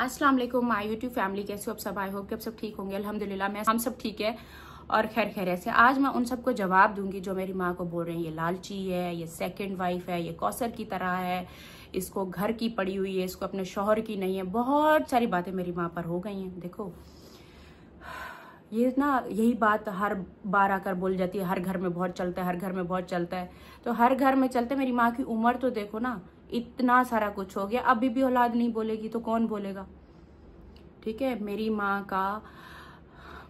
अस्सलाम वालेकुम my YouTube family, कैसे हो आप सब? आई होप कि आप सब ठीक होंगे। अल्हम्दुलिल्लाह हम सब ठीक है और खैर खैर ऐसे। आज मैं उन सबको जवाब दूंगी जो मेरी माँ को बोल रहे हैं ये लालची है, ये सेकंड वाइफ है, ये कौसर की तरह है, इसको घर की पड़ी हुई है, इसको अपने शौहर की नहीं है। बहुत सारी बातें मेरी माँ पर हो गई हैं। देखो ये ना, यही बात हर बार आकर बोल जाती है, हर घर में बहुत चलता है, हर घर में बहुत चलता है। तो हर घर में चलते, मेरी माँ की उम्र तो देखो ना, इतना सारा कुछ हो गया, अभी भी औलाद नहीं बोलेगी तो कौन बोलेगा? ठीक है, मेरी माँ का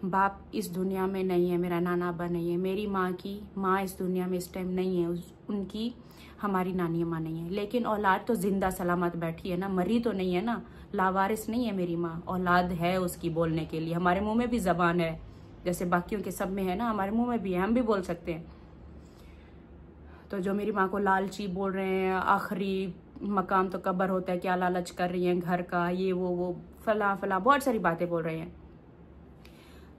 बाप इस दुनिया में नहीं है, मेरा नाना अब्बा नहीं है, मेरी माँ की माँ इस दुनिया में इस टाइम नहीं है, उनकी हमारी नानी माँ नहीं है, लेकिन औलाद तो जिंदा सलामत बैठी है ना, मरी तो नहीं है ना, लावारिस नहीं है मेरी माँ, औलाद है उसकी बोलने के लिए। हमारे मुंह में भी जबान है, जैसे बाकियों के सब में है ना, हमारे मुंह में भी है, हम भी बोल सकते हैं। तो जो मेरी माँ को लालची बोल रहे हैं, आखिरी मकाम तो कब्र होता है, क्या लालच कर रही हैं घर का, ये वो फला फला बहुत सारी बातें बोल रहे हैं।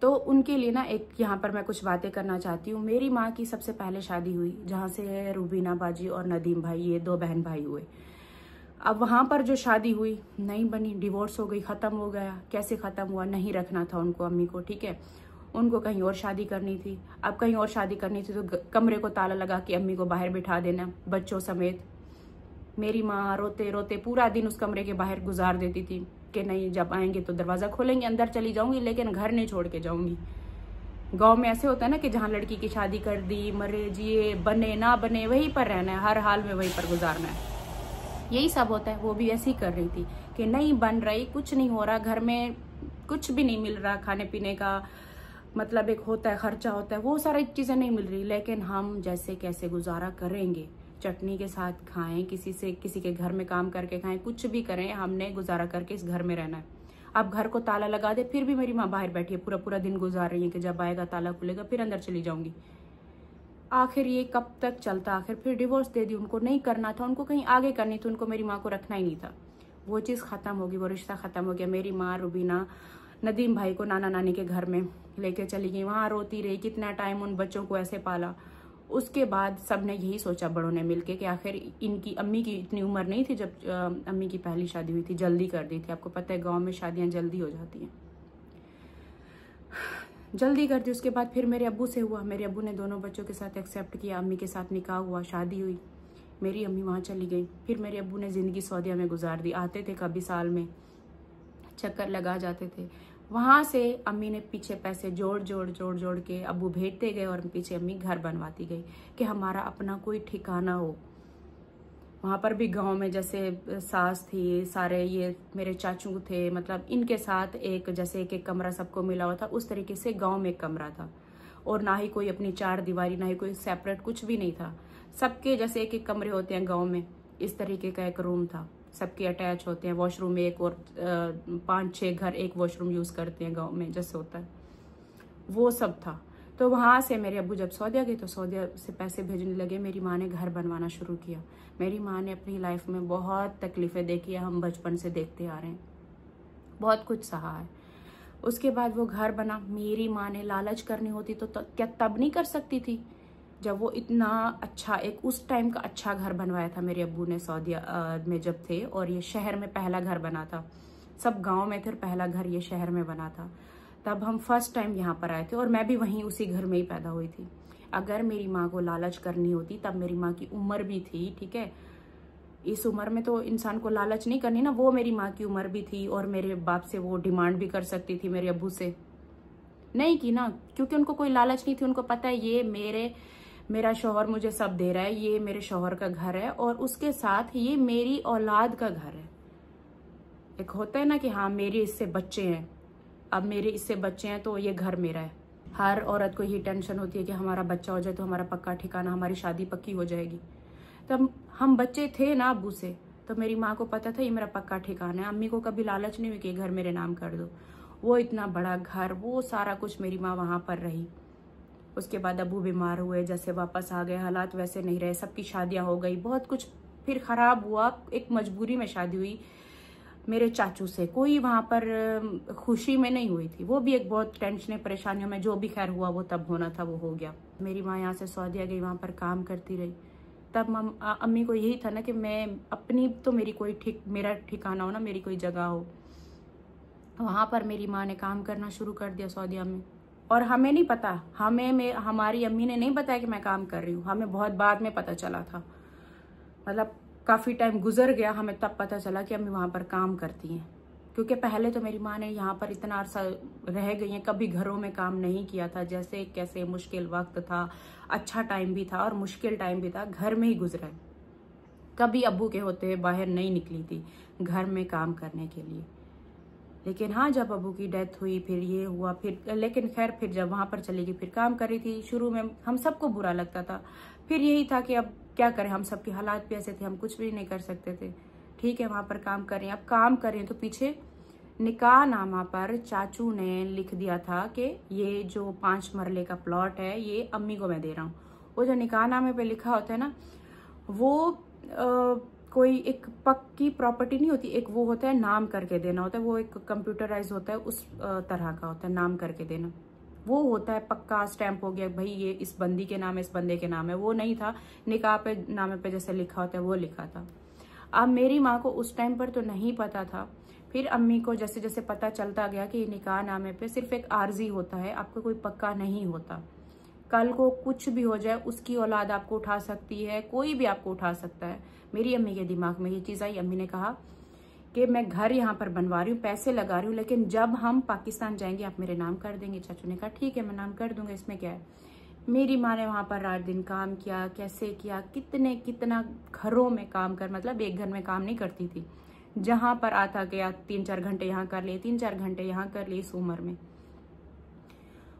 तो उनके लिए ना एक यहाँ पर मैं कुछ बातें करना चाहती हूँ। मेरी माँ की सबसे पहले शादी हुई जहाँ से रूबीना बाजी और नदीम भाई, ये दो बहन भाई हुए। अब वहां पर जो शादी हुई नहीं बनी, डिवोर्स हो गई, खत्म हो गया। कैसे खत्म हुआ? नहीं रखना था उनको, अम्मी को, ठीक है, उनको कहीं और शादी करनी थी। अब कहीं और शादी करनी थी तो कमरे को ताला लगा के अम्मी को बाहर बिठा देना बच्चों समेत। मेरी माँ रोते रोते पूरा दिन उस कमरे के बाहर गुजार देती थी कि नहीं, जब आएंगे तो दरवाजा खोलेंगे, अंदर चली जाऊंगी, लेकिन घर नहीं छोड़ के जाऊंगी। गांव में ऐसे होता है ना कि जहाँ लड़की की शादी कर दी, मरे जिए, बने ना बने, वहीं पर रहना है, हर हाल में वहीं पर गुजारना है, यही सब होता है। वो भी ऐसे ही कर रही थी कि नहीं बन रही, कुछ नहीं हो रहा, घर में कुछ भी नहीं मिल रहा, खाने पीने का मतलब एक होता है, खर्चा होता है, वो सारी चीजें नहीं मिल रही, लेकिन हम जैसे कैसे गुजारा करेंगे, चटनी के साथ खाएं, किसी के घर में काम करके खाएं, कुछ भी करें, हमने गुजारा करके इस घर में रहना है। अब घर को ताला लगा दे, फिर भी मेरी माँ बाहर बैठी है, पूरा पूरा दिन गुजार रही है कि जब आएगा ताला खुलेगा फिर अंदर चली जाऊंगी। आखिर ये कब तक चलता? आखिर फिर डिवोर्स दे दी, उनको नहीं करना था, उनको कहीं आगे करनी थी, उनको मेरी माँ को रखना ही नहीं था। वो चीज़ खत्म होगी, वो रिश्ता खत्म हो गया। मेरी माँ रूबीना नदीम भाई को नाना नानी के घर में लेके चली गई, वहाँ रोती रही, कितना टाइम उन बच्चों को ऐसे पाला। उसके बाद सबने यही सोचा, बड़ों ने मिलके, कि आखिर इनकी अम्मी की इतनी उम्र नहीं थी जब अम्मी की पहली शादी हुई थी, जल्दी कर दी थी। आपको पता है गाँव में शादियाँ जल्दी हो जाती हैं, जल्दी कर दी। उसके बाद फिर मेरे अब्बू से हुआ, मेरे अब्बू ने दोनों बच्चों के साथ एक्सेप्ट किया, अम्मी के साथ निकाह हुआ, शादी हुई, मेरी अम्मी वहाँ चली गई। फिर मेरे अब्बू ने ज़िंदगी सऊदीया में गुजार दी, आते थे कभी साल में, चक्कर लगा जाते थे। वहाँ से अम्मी ने पीछे पैसे जोड़ जोड़ जोड़ जोड़ के अब्बू भेजते गए और पीछे अम्मी घर बनवाती गई कि हमारा अपना कोई ठिकाना हो। वहाँ पर भी गांव में जैसे सास थी, सारे ये मेरे चाचू थे, मतलब इनके साथ एक जैसे एक कमरा सबको मिला हुआ था, उस तरीके से गांव में एक कमरा था। और ना ही कोई अपनी चार दीवारी, ना ही कोई सेपरेट, कुछ भी नहीं था। सबके जैसे एक कमरे होते हैं गांव में, इस तरीके का एक रूम था, सबके अटैच होते हैं, वॉशरूम एक, और 5-6 घर एक वॉशरूम यूज करते हैं गाँव में जैसे होता है, वो सब था। तो वहाँ से मेरे अब्बू जब सऊदीया गए तो सऊदीया से पैसे भेजने लगे, मेरी माँ ने घर बनवाना शुरू किया। मेरी माँ ने अपनी लाइफ में बहुत तकलीफें देखी है, हम बचपन से देखते आ रहे हैं, बहुत कुछ सहा है। उसके बाद वो घर बना। मेरी माँ ने लालच करनी होती तो क्या तब नहीं कर सकती थी, जब वो इतना अच्छा एक उस टाइम का अच्छा घर बनवाया था मेरे अब्बू ने सऊदीया में जब थे, और ये शहर में पहला घर बना था, सब गाँव में थे, पहला घर ये शहर में बना था। तब हम फर्स्ट टाइम यहाँ पर आए थे और मैं भी वहीं उसी घर में ही पैदा हुई थी। अगर मेरी माँ को लालच करनी होती, तब मेरी माँ की उम्र भी थी, ठीक है, इस उम्र में तो इंसान को लालच नहीं करनी ना, वो मेरी माँ की उम्र भी थी, और मेरे बाप से वो डिमांड भी कर सकती थी, मेरे अब्बू से नहीं की ना, क्योंकि उनको कोई लालच नहीं थी। उनको पता है ये मेरा शौहर मुझे सब दे रहा है, ये मेरे शौहर का घर है, और उसके साथ ये मेरी औलाद का घर है। एक होता है ना कि हाँ मेरे इससे बच्चे हैं, अब मेरे इससे बच्चे हैं तो ये घर मेरा है। हर औरत को यही टेंशन होती है कि हमारा बच्चा हो जाए तो हमारा पक्का ठिकाना, हमारी शादी पक्की हो जाएगी। तब हम बच्चे थे ना अब्बू से, तो मेरी माँ को पता था ये मेरा पक्का ठिकाना है। अम्मी को कभी लालच नहीं हुई कि घर मेरे नाम कर दो। वो इतना बड़ा घर, वो सारा कुछ, मेरी माँ वहाँ पर रही। उसके बाद अब्बू बीमार हुए, जैसे वापस आ गए, हालात वैसे नहीं रहे, सबकी शादियाँ हो गई, बहुत कुछ फिर खराब हुआ। एक मजबूरी में शादी हुई मेरे चाचू से, कोई वहाँ पर खुशी में नहीं हुई थी, वो भी एक बहुत टेंशन परेशानियों में, जो भी खैर हुआ वो तब होना था वो हो गया। मेरी माँ यहाँ से सऊदीया गई, वहाँ पर काम करती रही। तब अम्मी को यही था ना कि मैं अपनी तो मेरा ठिकाना हो ना, मेरी कोई जगह हो। वहाँ पर मेरी माँ ने काम करना शुरू कर दिया सऊदीया में, और हमें नहीं पता, हमारी अम्मी ने नहीं बताया कि मैं काम कर रही हूँ, हमें बहुत बाद में पता चला था। मतलब काफ़ी टाइम गुजर गया, हमें तब पता चला कि अम्मी वहाँ पर काम करती हैं। क्योंकि पहले तो मेरी माँ ने यहाँ पर इतना अरसा रह गई हैं, कभी घरों में काम नहीं किया था। जैसे कैसे मुश्किल वक्त था, अच्छा टाइम भी था और मुश्किल टाइम भी था, घर में ही गुजरा है। कभी अब्बू के होते बाहर नहीं निकली थी घर में काम करने के लिए। लेकिन हाँ, जब अब्बू की डेथ हुई, फिर ये हुआ, फिर लेकिन खैर फिर जब वहाँ पर चली गई, फिर काम कर रही थी। शुरू में हम सबको बुरा लगता था, फिर यही था कि अब क्या करें, हम सबके हालात भी ऐसे थे, हम कुछ भी नहीं कर सकते थे। ठीक है, वहाँ पर काम कर रही हैं। अब काम कर रही हैं तो पीछे निकाह नामा पर चाचू ने लिख दिया था कि ये जो 5 मरले का प्लॉट है ये अम्मी को मैं दे रहा हूँ। वो जो निकाह नामे पे लिखा होता है ना, वो कोई एक पक्की प्रॉपर्टी नहीं होती, एक वो होता है नाम करके देना होता है, वो एक कंप्यूटराइज होता है, उस तरह का होता है नाम करके देना। वो होता है पक्का स्टैंप हो गया भाई ये इस बंदी के नाम है, इस बंदे के नाम है। वो नहीं था, निकाह पे नामे पे जैसे लिखा होता है वो लिखा था। अब मेरी माँ को उस टाइम पर तो नहीं पता था, फिर अम्मी को जैसे जैसे पता चलता गया कि निकाह नामे पे सिर्फ एक आर्जी होता है, आपका कोई पक्का नहीं होता। कल को कुछ भी हो जाए उसकी औलाद आपको उठा सकती है, कोई भी आपको उठा सकता है। मेरी अम्मी के दिमाग में ये चीज़ आई। अम्मी ने कहा कि मैं घर यहाँ पर बनवा रही हूँ, पैसे लगा रही हूँ, लेकिन जब हम पाकिस्तान जाएंगे आप मेरे नाम कर देंगे। चाचू ने कहा ठीक है मैं नाम कर दूंगा, इसमें क्या है। मेरी माँ ने वहाँ पर रात दिन काम किया, कैसे किया, कितना घरों में काम कर, मतलब एक घर में काम नहीं करती थी। जहाँ पर आता गया 3-4 घंटे यहाँ कर लिए, 3-4 घंटे यहाँ कर लिए इस उम्र में।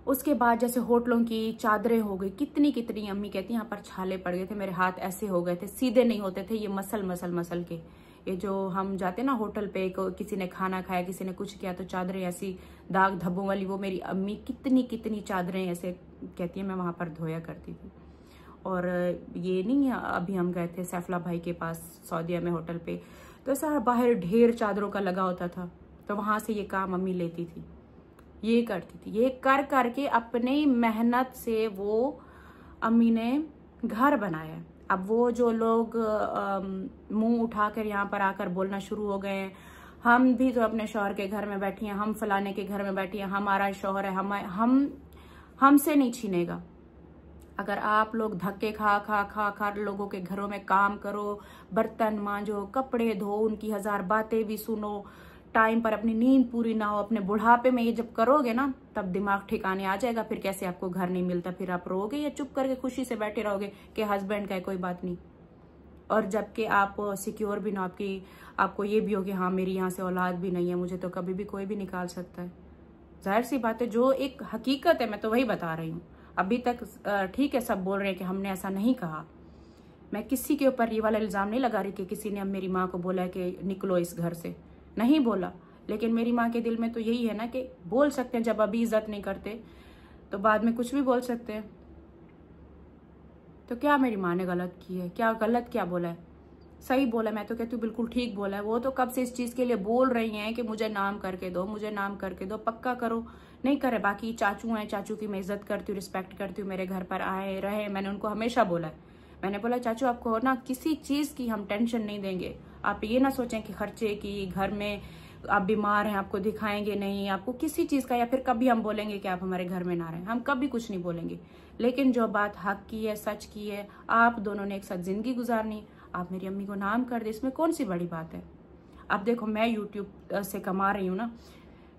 उसके बाद जैसे होटलों की चादरें हो गई, कितनी अम्मी कहती यहाँ पर छाले पड़ गए थे, मेरे हाथ ऐसे हो गए थे, सीधे नहीं होते थे, ये मसल के। ये जो हम जाते ना होटल पे, किसी ने खाना खाया, किसी ने कुछ किया तो चादरें ऐसी दाग धब्बों वाली, वो मेरी अम्मी कितनी चादरें ऐसे कहती है मैं वहां पर धोया करती थी। और ये नहीं, अभी हम गए थे सैफला भाई के पास सऊदीया में होटल पे, तो ऐसा बाहर ढेर चादरों का लगा होता था, तो वहां से ये काम अम्मी लेती थी, ये करती थी। ये कर करके अपनी मेहनत से वो अम्मी ने घर बनाया। अब वो जो लोग मुंह उठाकर यहाँ पर आकर बोलना शुरू हो गए हैं, हम भी तो अपने शौहर के घर में बैठी हैं, हम फलाने के घर में बैठी हैं, हमारा शौहर है, हमसे नहीं छीनेगा। अगर आप लोग धक्के खा लोगों के घरों में काम करो, बर्तन मांजो, कपड़े धो, उनकी 1000 बातें भी सुनो, टाइम पर अपनी नींद पूरी ना हो, अपने बुढ़ापे में ये जब करोगे ना तब दिमाग ठिकाने आ जाएगा। फिर कैसे आपको घर नहीं मिलता, फिर आप रोगे या चुप करके खुशी से बैठे रहोगे कि हस्बैंड का है कोई बात नहीं। और जबकि आप सिक्योर भी ना, आपको ये भी हो कि हाँ मेरी यहाँ से औलाद भी नहीं है, मुझे तो कभी भी कोई भी निकाल सकता है। जाहिर सी बात है, जो एक हकीकत है मैं तो वही बता रही हूँ। अभी तक ठीक है सब बोल रहे हैं कि हमने ऐसा नहीं कहा, मैं किसी के ऊपर ये वाला इल्जाम नहीं लगा रही कि किसी ने अब मेरी माँ को बोला है कि निकलो इस घर से, नहीं बोला। लेकिन मेरी माँ के दिल में तो यही है ना कि बोल सकते हैं, जब अभी इज्जत नहीं करते तो बाद में कुछ भी बोल सकते हैं। तो क्या मेरी माँ ने गलत की है, क्या गलत क्या बोला है, सही बोला। मैं तो कहती हूँ बिल्कुल ठीक बोला है। वो तो कब से इस चीज के लिए बोल रही हैं कि मुझे नाम करके दो, मुझे नाम करके दो, पक्का करो, नहीं करे। बाकी चाचू हैं, चाचू की मैं इज्जत करती हूँ, रिस्पेक्ट करती हूँ, मेरे घर पर आए रहे, मैंने उनको हमेशा बोला है। मैंने बोला चाचू आपको ना किसी चीज की हम टेंशन नहीं देंगे, आप ये ना सोचें कि खर्चे की, घर में आप बीमार हैं आपको दिखाएंगे नहीं, आपको किसी चीज का, या फिर कभी हम बोलेंगे कि आप हमारे घर में ना रहें, हम कभी कुछ नहीं बोलेंगे। लेकिन जो बात हक की है, सच की है, आप दोनों ने एक साथ जिंदगी गुजारनी, आप मेरी अम्मी को नाम कर दे, इसमें कौन सी बड़ी बात है। अब देखो मैं यूट्यूब से कमा रही हूँ ना,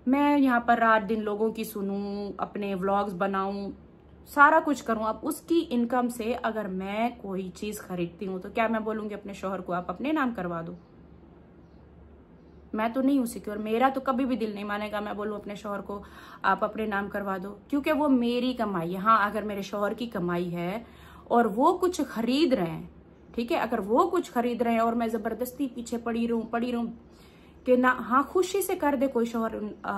मैं यहाँ पर रात दिन लोगों की सुनूं, अपने व्लॉग्स बनाऊं, सारा कुछ करूं। अब उसकी इनकम से अगर मैं कोई चीज खरीदती हूँ तो क्या मैं बोलूंगी अपने शौहर को आप अपने नाम करवा दो? मैं तो नहीं हूं सिक्योर, मेरा तो कभी भी दिल नहीं मानेगा मैं बोलूं अपने शौहर को आप अपने नाम करवा दो, क्योंकि वो मेरी कमाई है। हाँ, अगर मेरे शौहर की कमाई है और वो कुछ खरीद रहे हैं, ठीक है, अगर वो कुछ खरीद रहे हैं और मैं जबरदस्ती पीछे पड़ी रहूं कि ना, हाँ खुशी से कर दे कोई शौहर।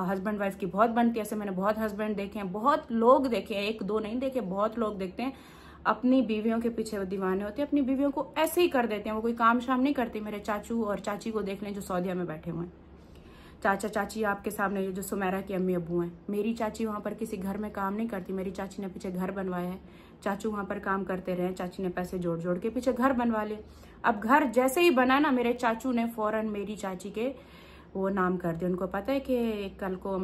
हस्बैंड वाइफ की बहुत बनती है, ऐसे मैंने बहुत हस्बैंड देखे हैं, बहुत लोग देखे हैं, एक दो नहीं देखे, बहुत लोग देखते हैं अपनी बीवियों के पीछे वो दीवाने होते हैं, अपनी बीवियों को ऐसे ही कर देते हैं, वो कोई काम शाम नहीं करती। मेरे चाचू और चाची को देख लें जो सऊदीया में बैठे हुए हैं, चाचा चाची आपके सामने, ये जो सुमेरा की अम्मी अब्बू हैं। मेरी चाची वहां पर किसी घर में काम नहीं करती, मेरी चाची ने पीछे घर बनवाया है, चाचू वहां पर काम करते रहे, चाची ने पैसे जोड़ जोड़ के पीछे घर बनवा ले। अब घर जैसे ही बना ना, मेरे चाचू ने फौरन मेरी चाची के वो नाम कर दिया। उनको पता है कि कल को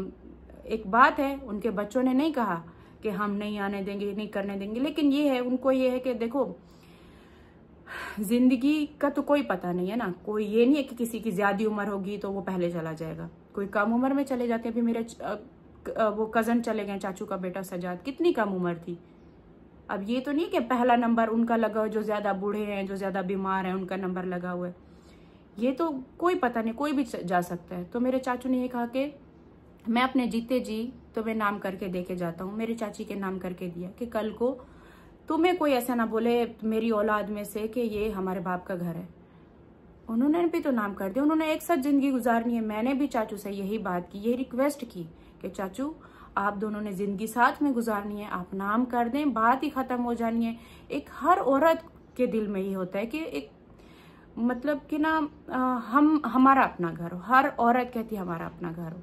एक बात है, उनके बच्चों ने नहीं कहा कि हम नहीं आने देंगे, नहीं करने देंगे, लेकिन ये है, उनको ये है कि देखो जिंदगी का तो कोई पता नहीं है ना, कोई ये नहीं है कि किसी की ज्यादा उम्र होगी तो वो पहले चला जाएगा, कोई कम उम्र में चले जाते हैं। अभी मेरे वो कजन चले गए, चाचू का बेटा सजाद, कितनी कम उम्र थी। अब ये तो नहीं कि पहला नंबर उनका लगा हो, जो ज्यादा बूढ़े हैं, जो ज्यादा बीमार हैं, उनका नंबर लगा हुआ है। ये तो कोई पता नहीं, कोई भी जा सकता है। तो मेरे चाचू ने ये कहा कि मैं अपने जीते जी तुम्हें नाम करके दे के जाता हूँ। मेरे चाची के नाम करके दिया कि कल को तुम्हें कोई ऐसा ना बोले मेरी औलाद में से कि ये हमारे बाप का घर है। उन्होंने भी तो नाम कर दिया, उन्होंने एक साथ जिंदगी गुजारनी है। मैंने भी चाचू से यही बात की, यही रिक्वेस्ट की कि चाचू आप दोनों ने जिंदगी साथ में गुजारनी है, आप नाम कर दें, बात ही खत्म हो जानी है। एक हर औरत के दिल में ये होता है कि एक मतलब कि ना हम हमारा अपना घर हो, हर औरत कहती है हमारा अपना घर हो।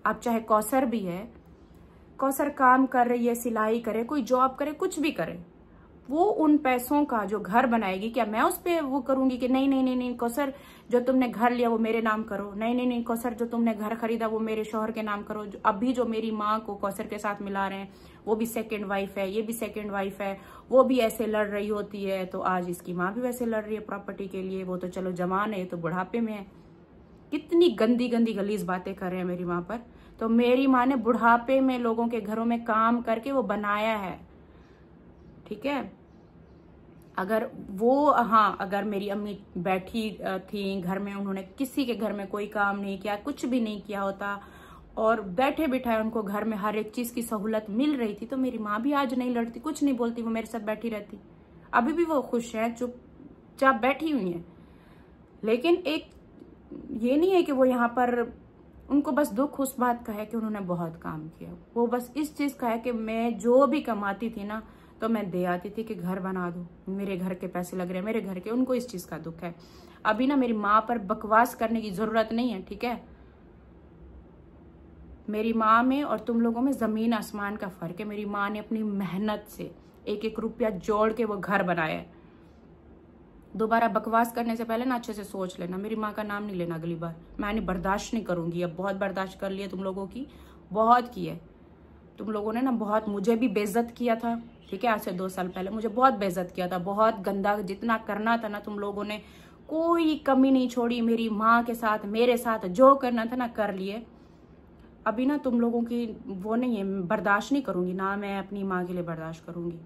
आप चाहे कौसर भी है, कौसर काम कर रही है, सिलाई करे, कोई जॉब करे, कुछ भी करे, वो उन पैसों का जो घर बनाएगी, क्या मैं उस पे वो करूंगी कि नहीं नहीं नहीं नहीं कौसर जो तुमने घर लिया वो मेरे नाम करो, नहीं नहीं नहीं कौसर जो तुमने घर खरीदा वो मेरे शौहर के नाम करो। अभी जो मेरी माँ को कौसर के साथ मिला रहे हैं वो भी सेकंड वाइफ है, ये भी सेकंड वाइफ है, वो भी ऐसे लड़ रही होती है, तो आज इसकी माँ भी वैसे लड़ रही है प्रॉपर्टी के लिए। वो तो चलो जवान है, ये तो बुढ़ापे में है। कितनी गंदी गंदी गलीज बातें कर रहे हैं मेरी माँ पर। तो मेरी माँ ने बुढ़ापे में लोगों के घरों में काम करके वो बनाया है, ठीक है। अगर वो अगर मेरी अम्मी बैठी थी घर में, उन्होंने किसी के घर में कोई काम नहीं किया, कुछ भी नहीं किया होता, और बैठे बिठाए उनको घर में हर एक चीज की सहूलत मिल रही थी, तो मेरी माँ भी आज नहीं लड़ती, कुछ नहीं बोलती, वो मेरे साथ बैठी रहती। अभी भी वो खुश है, चुपचाप बैठी हुई है। लेकिन एक ये नहीं है कि वो यहाँ पर, उनको बस दुख उस बात का है कि उन्होंने बहुत काम किया। वो बस इस चीज का है कि मैं जो भी कमाती थी ना तो मैं दे आती थी कि घर बना दो, मेरे घर के पैसे लग रहे हैं, मेरे घर के। उनको इस चीज का दुख है। अभी ना मेरी माँ पर बकवास करने की जरूरत नहीं है, ठीक है। मेरी माँ में और तुम लोगों में जमीन आसमान का फर्क है। मेरी माँ ने अपनी मेहनत से एक एक रुपया जोड़ के वो घर बनाया है। दोबारा बकवास करने से पहले ना अच्छे से सोच लेना। मेरी माँ का नाम नहीं लेना अगली बार, मैंने बर्दाश्त नहीं करूंगी। अब बहुत बर्दाश्त कर लिया तुम लोगों की, बहुत की है। तुम लोगों ने ना बहुत मुझे भी बेइज्जत किया था, ठीक है। आज से 2 साल पहले मुझे बहुत बेइज्जत किया था, बहुत गंदा, जितना करना था ना तुम लोगों ने कोई कमी नहीं छोड़ी। मेरी माँ के साथ, मेरे साथ जो करना था ना कर लिए। अभी ना तुम लोगों की वो नहीं है, बर्दाश्त नहीं करूंगी ना, मैं अपनी माँ के लिए बर्दाश्त करूंगी।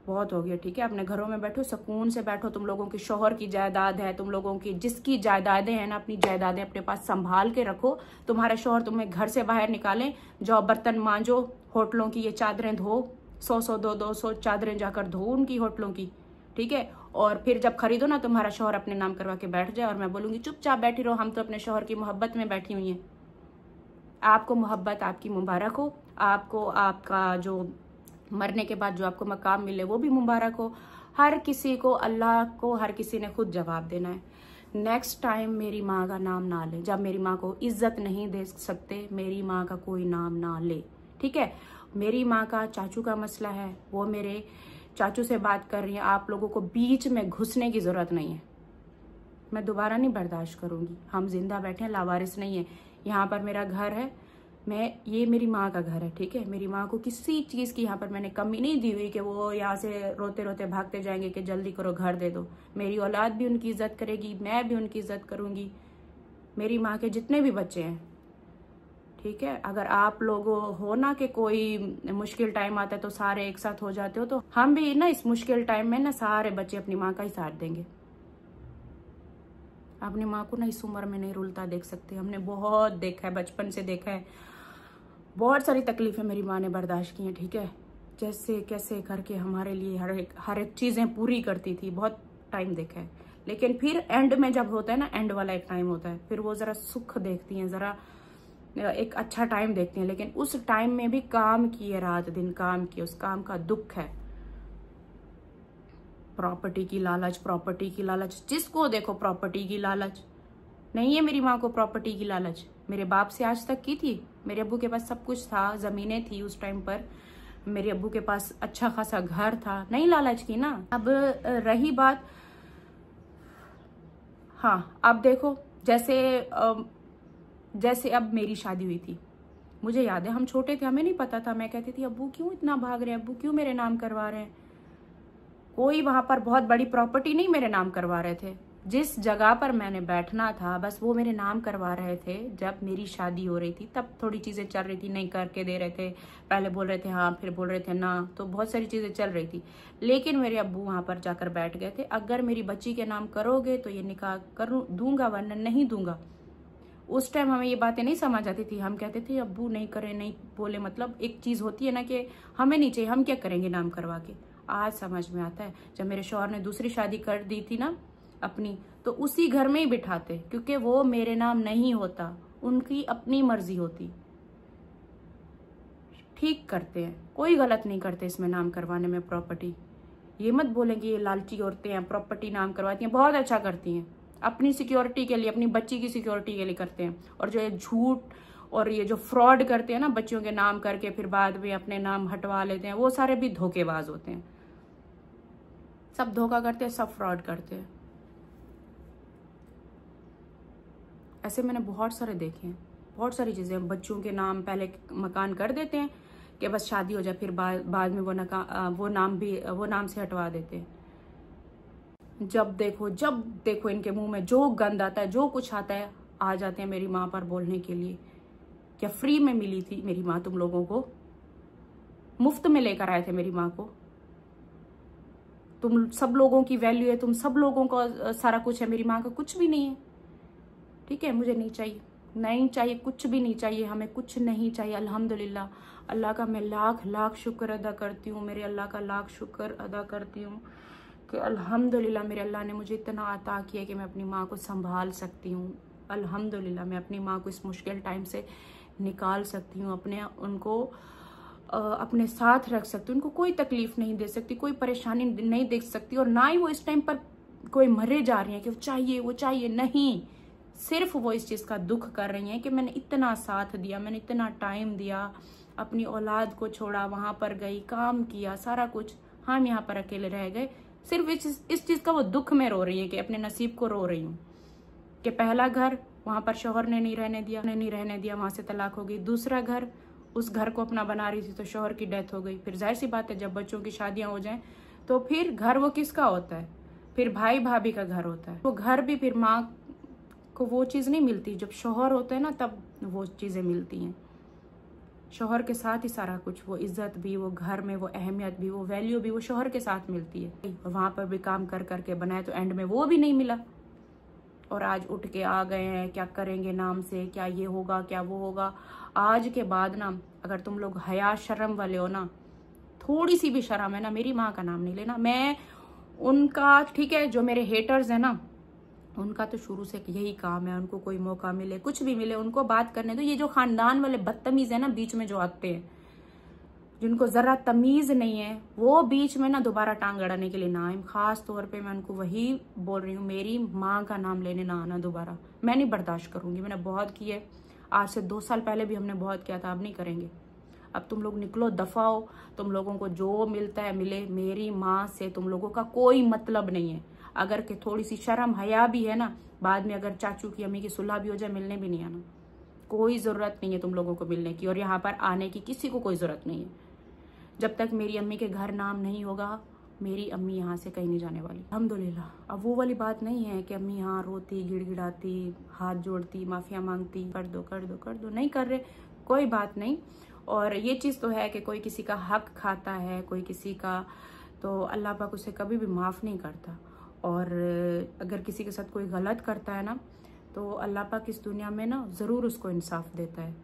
बहुत हो गया, ठीक है। अपने घरों में बैठो, सुकून से बैठो। तुम लोगों की शौहर की जायदाद है, तुम लोगों की जिसकी जायदादें हैं ना, अपनी जायदादें अपने पास संभाल के रखो। तुम्हारे शौहर तुम्हें घर से बाहर निकालें, जाओ बर्तन मांजो, होटलों की ये चादरें धो, 100-100 200 चादरें जाकर धो उनकी होटलों की, ठीक है। और फिर जब खरीदो ना तुम्हारा शौहर अपने नाम करवा के बैठ जाए, और मैं बोलूंगी चुपचाप बैठी रहो, हम तो अपने शौहर की मोहब्बत में बैठी हुई हैं। आपको मोहब्बत आपकी मुबारक हो, आपको आपका जो मरने के बाद जो आपको मकाम मिले वो भी मुबारक हो। हर किसी को, अल्लाह को हर किसी ने खुद जवाब देना है। नेक्स्ट टाइम मेरी माँ का नाम ना ले। जब मेरी माँ को इज्जत नहीं दे सकते, मेरी माँ का कोई नाम ना ले, ठीक है। मेरी माँ का चाचू का मसला है, वो मेरे चाचू से बात कर रही है। आप लोगों को बीच में घुसने की जरूरत नहीं है। मैं दोबारा नहीं बर्दाश्त करूंगी। हम जिंदा बैठे हैं, लावारिस नहीं है। यहाँ पर मेरा घर है, ये मेरी माँ का घर है, ठीक है। मेरी माँ को किसी चीज की यहाँ पर मैंने कमी नहीं दी हुई कि वो यहाँ से रोते रोते भागते जाएंगे कि जल्दी करो घर दे दो। मेरी औलाद भी उनकी इज्जत करेगी, मैं भी उनकी इज्जत करूंगी, मेरी माँ के जितने भी बच्चे हैं, ठीक है। अगर आप लोग हो ना कि कोई मुश्किल टाइम आता है तो सारे एक साथ हो जाते हो, तो हम भी ना इस मुश्किल टाइम में ना सारे बच्चे अपनी माँ का ही साथ देंगे। अपनी माँ को ना इस उम्र में नहीं रुलता देख सकते। हमने बहुत देखा है, बचपन से देखा है, बहुत सारी तकलीफें मेरी माँ ने बर्दाश्त की हैं, ठीक है। जैसे कैसे करके हमारे लिए हर एक चीजें पूरी करती थी, बहुत टाइम देखा है। लेकिन फिर एंड में जब होता है ना, एंड वाला एक टाइम होता है, फिर वो जरा सुख देखती हैं, जरा एक अच्छा टाइम देखती हैं। लेकिन उस टाइम में भी काम किए, रात दिन काम किए, उस काम का दुख है। प्रॉपर्टी की लालच, प्रॉपर्टी की लालच, जिसको देखो प्रॉपर्टी की लालच। नहीं है मेरी माँ को प्रॉपर्टी की लालच, मेरे बाप से आज तक की थी। मेरे अब्बू के पास सब कुछ था, जमीनें थी उस टाइम पर, मेरे अब्बू के पास अच्छा खासा घर था, नहीं लालच की ना। अब रही बात, हाँ अब देखो, जैसे जैसे अब मेरी शादी हुई थी, मुझे याद है हम छोटे थे, हमें नहीं पता था, मैं कहती थी अब्बू क्यों इतना भाग रहे हैं, अब्बू क्यों मेरे नाम करवा रहे हैं। कोई वहां पर बहुत बड़ी प्रॉपर्टी नहीं मेरे नाम करवा रहे थे, जिस जगह पर मैंने बैठना था बस वो मेरे नाम करवा रहे थे। जब मेरी शादी हो रही थी तब थोड़ी चीजें चल रही थी, नहीं करके दे रहे थे, पहले बोल रहे थे हाँ, फिर बोल रहे थे ना, तो बहुत सारी चीजें चल रही थी। लेकिन मेरे अब्बू वहां पर जाकर बैठ गए थे, अगर मेरी बच्ची के नाम करोगे तो ये निकाह कर दूंगा, वरना नहीं दूंगा। उस टाइम हमें ये बातें नहीं समझ आती थी, हम कहते थे अब्बू नहीं करे, नहीं बोले, मतलब एक चीज होती है ना कि हमें नहीं चाहिए, हम क्या करेंगे नाम करवा के। आज समझ में आता है, जब मेरे शौहर ने दूसरी शादी कर दी थी ना अपनी, तो उसी घर में ही बिठाते, क्योंकि वो मेरे नाम नहीं होता, उनकी अपनी मर्जी होती। ठीक करते हैं, कोई गलत नहीं करते इसमें नाम करवाने में प्रॉपर्टी। ये मत बोलेंगे ये लालची औरतें हैं, प्रॉपर्टी नाम करवाती हैं, बहुत अच्छा करती हैं, अपनी सिक्योरिटी के लिए, अपनी बच्ची की सिक्योरिटी के लिए करते हैं। और जो ये झूठ और ये जो फ्रॉड करते हैं ना बच्चियों के नाम करके फिर बाद में अपने नाम हटवा लेते हैं, वो सारे भी धोखेबाज होते हैं। सब धोखा करते हैं, सब फ्रॉड करते हैं। ऐसे मैंने बहुत सारे देखे हैं, बहुत सारी चीजें। बच्चों के नाम पहले मकान कर देते हैं कि बस शादी हो जाए, फिर बाद में वो नाम से हटवा देते हैं। जब देखो इनके मुंह में जो गंद आता है, जो कुछ आता है, आ जाते हैं मेरी माँ पर बोलने के लिए। क्या फ्री में मिली थी मेरी माँ तुम लोगों को? मुफ्त में लेकर आए थे मेरी माँ को? तुम सब लोगों की वैल्यू है, तुम सब लोगों का सारा कुछ है, मेरी माँ का कुछ भी नहीं है। ठीक है, मुझे नहीं चाहिए, नहीं चाहिए, कुछ भी नहीं चाहिए, हमें कुछ नहीं चाहिए। अल्हम्दुलिल्लाह, अल्लाह का मैं लाख लाख शुक्र अदा करती हूँ, मेरे अल्लाह का लाख शुक्र अदा करती हूँ कि अल्हम्दुलिल्लाह मेरे अल्लाह ने मुझे इतना अता किया कि मैं अपनी माँ को संभाल सकती हूँ। अल्हम्दुलिल्लाह मैं अपनी माँ को इस मुश्किल टाइम से निकाल सकती हूँ, उनको अपने साथ रख सकती हूँ, उनको कोई तकलीफ नहीं दे सकती, कोई परेशानी नहीं देख सकती। और ना ही वो इस टाइम पर कोई मरे जा रही है कि वो चाहिए, नहीं। सिर्फ वो इस चीज का दुख कर रही हैं कि मैंने इतना साथ दिया, मैंने इतना टाइम दिया, अपनी औलाद को छोड़ा, वहां पर गई, काम किया, सारा कुछ, हम यहाँ पर अकेले रह गए। सिर्फ इस चीज का वो दुख में रो रही है कि अपने नसीब को रो रही हूँ कि पहला घर वहां पर शौहर ने नहीं रहने दिया, वहां से तलाक हो गई। दूसरा घर, उस घर को अपना बना रही थी तो शौहर की डेथ हो गई। फिर जाहिर सी बात है जब बच्चों की शादियां हो जाएं तो फिर घर वो किसका होता है? फिर भाई भाभी का घर होता है। वो घर भी फिर माँ को वो चीज नहीं मिलती, जब शौहर होता है ना तब वो चीजें मिलती हैं। शौहर के साथ ही सारा कुछ, वो इज्जत भी, वो घर में वो अहमियत भी, वो वैल्यू भी, वो शौहर के साथ मिलती है। वहां पर भी काम कर करके बनाए तो एंड में वो भी नहीं मिला, और आज उठ के आ गए हैं क्या करेंगे नाम से, क्या ये होगा, क्या वो होगा। आज के बाद ना अगर तुम लोग हया शर्म वाले हो ना, थोड़ी सी भी शर्म है ना, मेरी माँ का नाम नहीं लेना। मैं उनका, ठीक है, जो मेरे हेटर्स है ना, उनका तो शुरू से यही काम है, उनको कोई मौका मिले, कुछ भी मिले, उनको बात करने दो। ये जो खानदान वाले बदतमीज है ना बीच में जो आते हैं, जिनको जरा तमीज नहीं है, वो बीच में ना दोबारा टांग अड़ाने के लिए ना आए। खास तौर पे मैं उनको वही बोल रही हूँ, मेरी माँ का नाम लेने ना आना दोबारा, मैं नहीं बर्दाश्त करूंगी। मैंने बहुत किए, आज से 2 साल पहले भी हमने बहुत किया था, अब नहीं करेंगे। अब तुम लोग निकलो, दफा हो, तुम लोगों को जो मिलता है मिले, मेरी माँ से तुम लोगों का कोई मतलब नहीं है। अगर के थोड़ी सी शर्म हया भी है ना, बाद में अगर चाचू की अम्मी की सुलह भी हो जाए, मिलने भी नहीं आना। कोई जरूरत नहीं है तुम लोगों को मिलने की, और यहाँ पर आने की किसी को कोई जरूरत नहीं है। जब तक मेरी अम्मी के घर नाम नहीं होगा, मेरी अम्मी यहाँ से कहीं नहीं जाने वाली, अल्हम्दुलिल्लाह। अब वो वाली बात नहीं है कि अम्मी यहाँ रोती, गिड़गिड़ाती, हाथ जोड़ती, माफिया मांगती, कर दो कर दो कर दो, नहीं कर रहे, कोई बात नहीं। और ये चीज तो है कि कोई किसी का हक खाता है, कोई किसी का, तो अल्लाह पाक उसे कभी भी माफ नहीं करता। और अगर किसी के साथ कोई गलत करता है ना, तो अल्लाह पाक इस दुनिया में ना जरूर उसको इंसाफ देता है,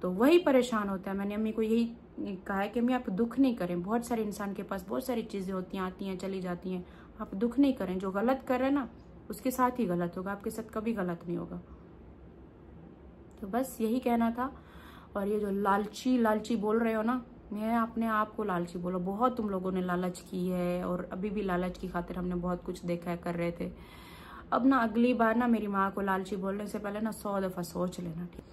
तो वही परेशान होता है। मैंने अम्मी को यही कहा है कि अम्मी आप दुख नहीं करें, बहुत सारे इंसान के पास बहुत सारी चीजें होती हैं, आती हैं चली जाती हैं, आप दुख नहीं करें। जो गलत कर रहे हैं ना, उसके साथ ही गलत होगा, आपके साथ कभी गलत नहीं होगा। तो बस यही कहना था। और ये जो लालची बोल रहे हो ना, मैं अपने आप को लालची बोलो, बहुत तुम लोगों ने लालच की है, और अभी भी लालच की खातिर हमने बहुत कुछ देखा है, कर रहे थे। अब ना अगली बार ना मेरी माँ को लालची बोलने से पहले ना 100 दफा सोच लेना, ठीक।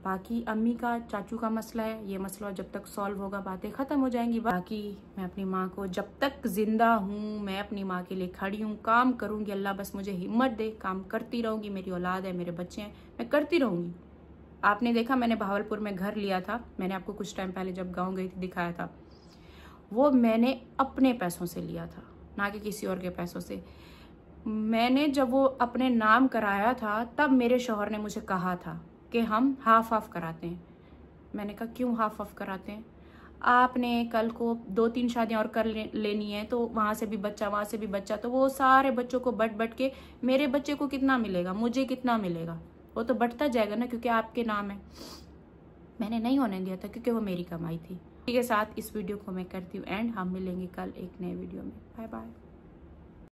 बाकी अम्मी का, चाचू का मसला है, ये मसला जब तक सॉल्व होगा बातें खत्म हो जाएंगी। बाकी मैं अपनी माँ को, जब तक जिंदा हूँ मैं अपनी माँ के लिए खड़ी हूँ, काम करूंगी। अल्लाह बस मुझे हिम्मत दे, काम करती रहूंगी। मेरी औलाद है, मेरे बच्चे हैं, मैं करती रहूंगी। आपने देखा मैंने भावलपुर में घर लिया था, मैंने आपको कुछ टाइम पहले जब गाँव गई थी दिखाया था, वो मैंने अपने पैसों से लिया था, ना कि किसी और के पैसों से। मैंने जब वो अपने नाम कराया था तब मेरे शौहर ने मुझे कहा था कि हम हाफ हाफ कराते हैं। मैंने कहा क्यों हाफ हाफ कराते हैं? आपने कल को 2-3 शादियां और कर लेनी है, तो वहां से भी बच्चा वहां से भी बच्चा, तो वो सारे बच्चों को बट बट के मेरे बच्चे को कितना मिलेगा, मुझे कितना मिलेगा? वो तो बढ़ता जाएगा ना, क्योंकि आपके नाम है। मैंने नहीं होने दिया था क्योंकि वो मेरी कमाई थी। इसी के साथ इस वीडियो को मैं करती हूँ एंड हम मिलेंगे कल एक नए वीडियो में। Bye bye.